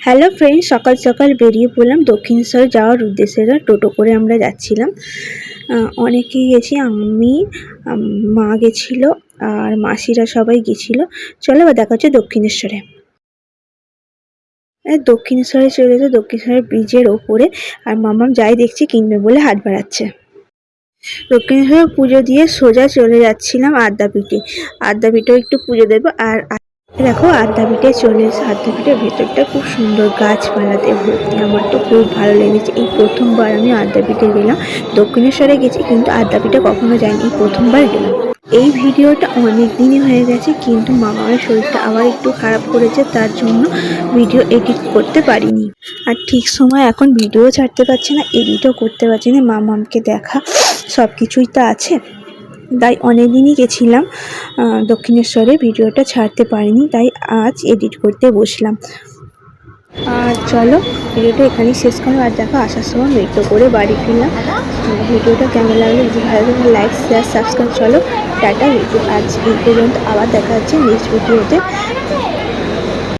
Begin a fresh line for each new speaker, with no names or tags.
Hello friend, সকাল সকাল বেরিয়ে পড়লাম দক্ষিণেশ্বরে যাওয়ার উদ্দেশ্যে। টোটো করে আমরা যাচ্ছিলাম, অনেকেই গেছি। আমি, মা গেছিল আর মাসিরা সবাই গেছিল। চলো এবার দেখা হচ্ছে দক্ষিণেশ্বরে। দক্ষিণেশ্বরে চলে গেছে, দক্ষিণেশ্বরের ব্রিজের ওপরে। আর মামাম যাই দেখছি কিনবে বলে হাত বাড়াচ্ছে। দক্ষিণেশ্বরে পুজো দিয়ে সোজা চলে যাচ্ছিলাম আদ্যাপীঠে। আদ্যাপীঠেও একটু পুজো দেবো। আর দেখো আদ্যাপীঠে চলে এসে, আদ্যাপীঠের ভেতরটা খুব সুন্দর, গাছপালাতে ভর্তি। আমার তো খুব ভালো লেগেছে। এই প্রথমবার আমি আদ্যাপীঠে গেলাম। দক্ষিণেশ্বরে গেছি কিন্তু আদ্যাপীঠে কখনো যাইনি, এই প্রথমবার গেলাম। এই ভিডিওটা অনেক দিনই হয়ে গেছে, কিন্তু মামার শরীরটা আবার একটু খারাপ করেছে, তার জন্য ভিডিও এডিট করতে পারিনি। আর ঠিক সময় এখন ভিডিও ছাড়তে পারছি না, এডিটও করতে পারছি না। মামামকে দেখা সব কিছুই তো আছে, তাই অনেকদিনই গেছিলাম দক্ষিণেশ্বরে, ভিডিওটা ছাড়তে পারিনি, তাই আজ এডিট করতে বসলাম। আর চলো ভিডিওটা এখানেই শেষ করলাম। আর দেখো আসার সময় মেট্রো করে বাড়ি ফিরলাম। ভিডিওটা কেমন লাগলো, যদি ভালো লাগে লাইক শেয়ার সাবস্ক্রাইব। চলো টাটা, আজ এই পর্যন্ত, আবার দেখা হচ্ছে নেক্সট ভিডিওতে।